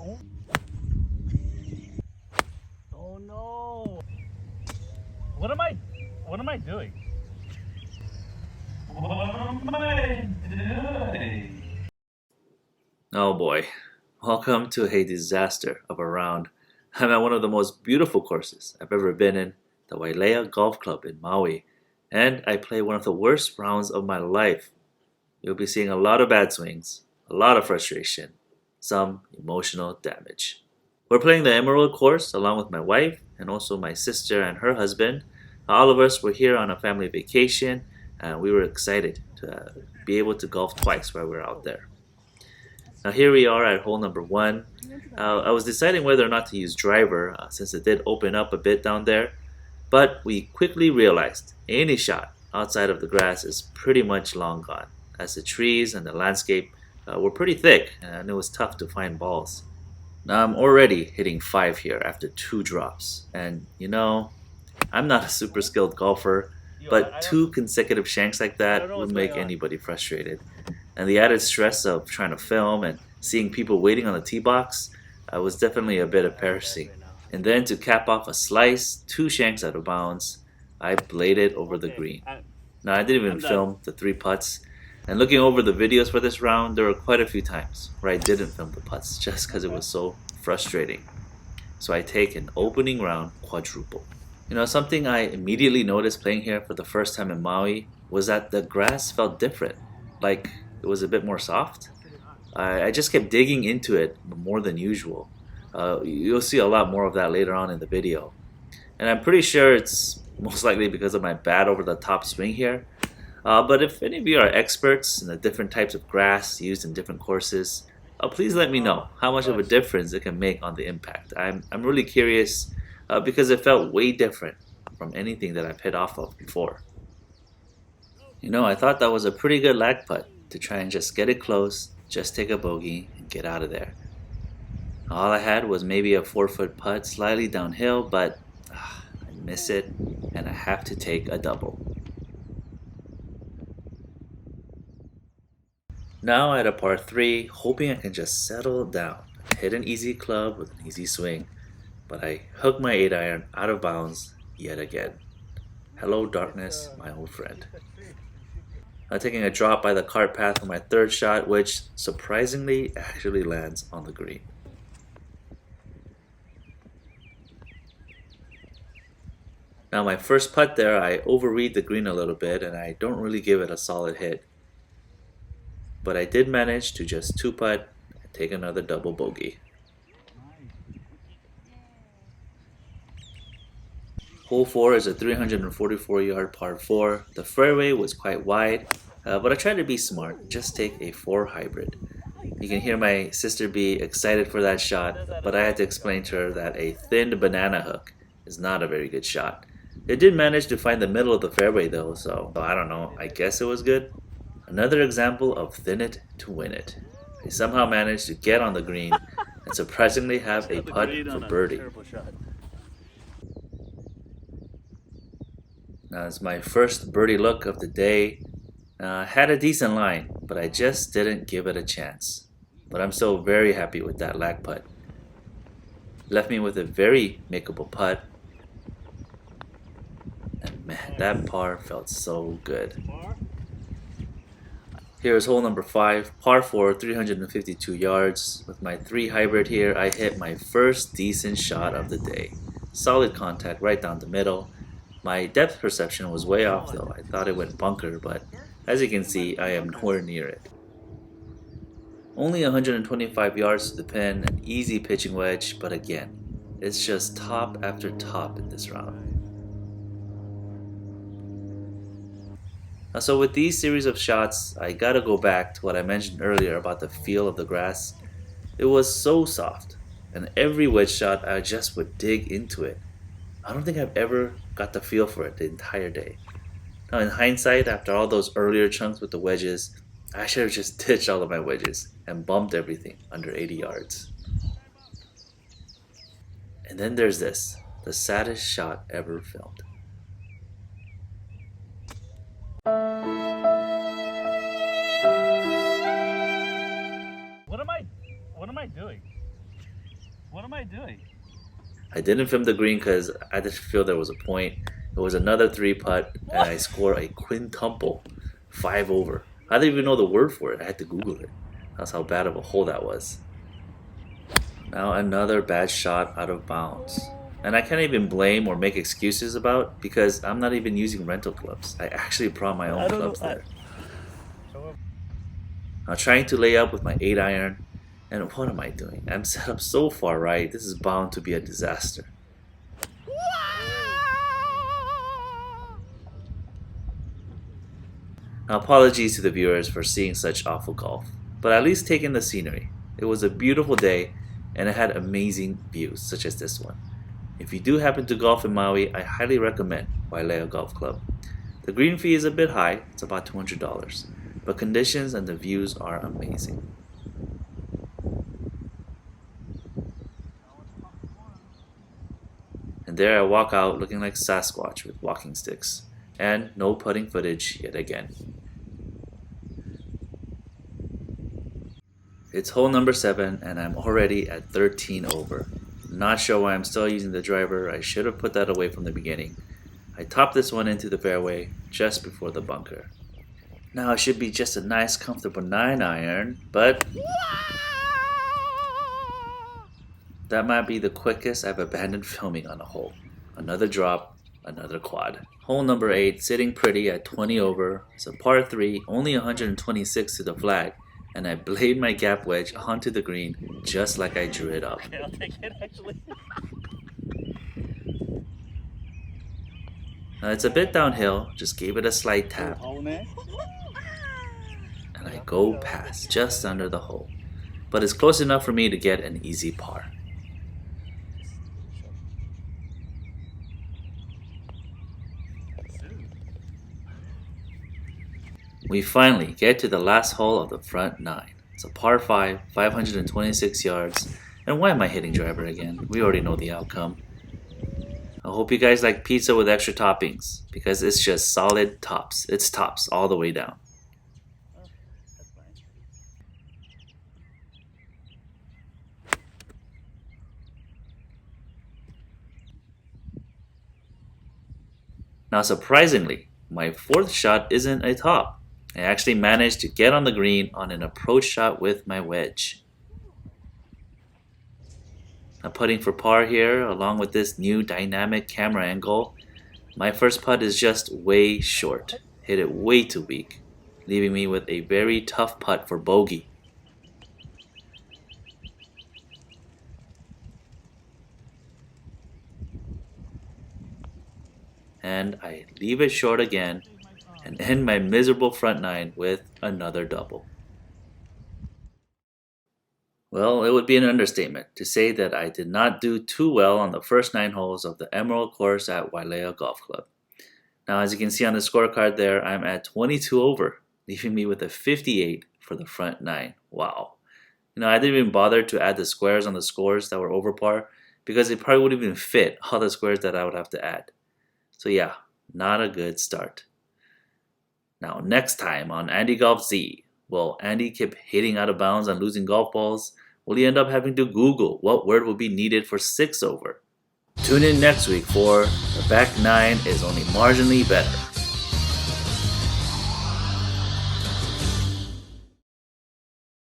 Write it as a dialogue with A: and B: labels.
A: Oh, oh no! What am I doing? What am I doing?
B: Oh boy, welcome to a disaster of a round. I'm at one of the most beautiful courses I've ever been in, the Wailea Golf Club in Maui, and I play one of the worst rounds of my life. You'll be seeing a lot of bad swings, a lot of frustration, some emotional damage. We're playing the Emerald course along with my wife and also my sister and her husband. All of us were here on a family vacation and we were excited to be able to golf twice while we were out there. Now here we are at hole number one. I was deciding whether or not to use driver since it did open up a bit down there, but we quickly realized any shot outside of the grass is pretty much long gone, as the trees and the landscape were pretty thick and it was tough to find balls. Now I'm already hitting 5 here after 2 drops, and I'm not a super skilled golfer, but 2 consecutive shanks like that would make anybody frustrated. And the added stress of trying to film and seeing people waiting on the tee box was definitely a bit embarrassing. And then to cap off a slice, 2 shanks out of bounds, I bladed over the green. Now I didn't even film the 3 putts, and looking over the videos for this round, there were quite a few times where I didn't film the putts just because it was so frustrating. So I take an opening round quadruple. Something I immediately noticed playing here for the first time in Maui was that the grass felt different. Like it was a bit more soft. I just kept digging into it more than usual. You'll see a lot more of that later on in the video. And I'm pretty sure it's most likely because of my bad over the top swing here. But if any of you are experts in the different types of grass used in different courses, please let me know how much of a difference it can make on the impact. I'm really curious because it felt way different from anything that I've hit off of before. I thought that was a pretty good lag putt to try and just get it close, just take a bogey, and get out of there. All I had was maybe a 4-foot putt slightly downhill, but I miss it and I have to take a double. Now at a par 3, hoping I can just settle down, hit an easy club with an easy swing, but I hook my 8-iron out of bounds yet again. Hello darkness, my old friend. Taking a drop by the cart path for my 3rd shot, which surprisingly actually lands on the green. Now my first putt there, I overread the green a little bit and I don't really give it a solid hit. But I did manage to just 2-putt and take another double bogey. Hole 4 is a 344-yard par 4. The fairway was quite wide, but I tried to be smart, just take a 4 hybrid. You can hear my sister be excited for that shot, but I had to explain to her that a thinned banana hook is not a very good shot. It did manage to find the middle of the fairway though, so I don't know, I guess it was good. Another example of thin it to win it. I somehow managed to get on the green and surprisingly have a putt for birdie. Now it's my first birdie look of the day. Had a decent line, but I just didn't give it a chance. But I'm still very happy with that lag putt. Left me with a very makeable putt. And man, that par felt so good. Here's hole number 5, par 4, 352 yards. With my 3 hybrid here, I hit my first decent shot of the day. Solid contact right down the middle. My depth perception was way off though. I thought it went bunker, but as you can see, I am nowhere near it. Only 125 yards to the pin, an easy pitching wedge, but again, it's just top after top in this round. So with these series of shots, I gotta go back to what I mentioned earlier about the feel of the grass. It was so soft, and every wedge shot I just would dig into it. I don't think I've ever got the feel for it the entire day. Now in hindsight, after all those earlier chunks with the wedges, I should have just ditched all of my wedges and bumped everything under 80 yards. And then there's this, the saddest shot ever filmed.
A: What am I doing? What am I doing?
B: I didn't film the green because I didn't feel there was a point. It was another 3-putt, and I scored a quintuple, 5 over. I didn't even know the word for it. I had to Google it. That's how bad of a hole that was. Now another bad shot out of bounds. And I can't even blame or make excuses about because I'm not even using rental clubs. I actually brought my own clubs there. I'm trying to lay up with my 8-iron, and what am I doing? I'm set up so far right, this is bound to be a disaster. Now apologies to the viewers for seeing such awful golf, but at least taking the scenery. It was a beautiful day, and it had amazing views such as this one. If you do happen to golf in Maui, I highly recommend Wailea Golf Club. The green fee is a bit high, it's about $200, but conditions and the views are amazing. And there I walk out looking like Sasquatch with walking sticks, and no putting footage yet again. It's hole number 7 and I'm already at 13 over. Not sure why I'm still using the driver. I should have put that away from the beginning. I topped this one into the fairway just before the bunker. Now it should be just a nice comfortable 9-iron, but that might be the quickest I've abandoned filming on a hole. Another drop, another quad. Hole number 8 sitting pretty at 20 over. It's a par 3, only 126 to the flag, and I blade my gap wedge onto the green just like I drew it up.
A: Okay, I'll take it actually.
B: Now it's a bit downhill, just gave it a slight tap, and I go past just under the hole, but it's close enough for me to get an easy par. We finally get to the last hole of the front 9. It's a par 5, 526 yards, and why am I hitting driver again? We already know the outcome. I hope you guys like pizza with extra toppings, because it's just solid tops. It's tops all the way down. Now surprisingly, my 4th shot isn't a top. I actually managed to get on the green on an approach shot with my wedge. Now putting for par here, along with this new dynamic camera angle, my first putt is just way short. Hit it way too weak, leaving me with a very tough putt for bogey. And I leave it short again, and end my miserable front 9 with another double. Well, it would be an understatement to say that I did not do too well on the first 9 holes of the Emerald course at Wailea Golf Club. Now as you can see on the scorecard there, I'm at 22 over, leaving me with a 58 for the front 9. Wow. I didn't even bother to add the squares on the scores that were over par because it probably wouldn't even fit all the squares that I would have to add. So yeah, not a good start. Now next time on Andy Golf Z, will Andy keep hitting out of bounds and losing golf balls? Will he end up having to Google what word will be needed for 6 over? Tune in next week for The Back 9 is Only Marginally Better.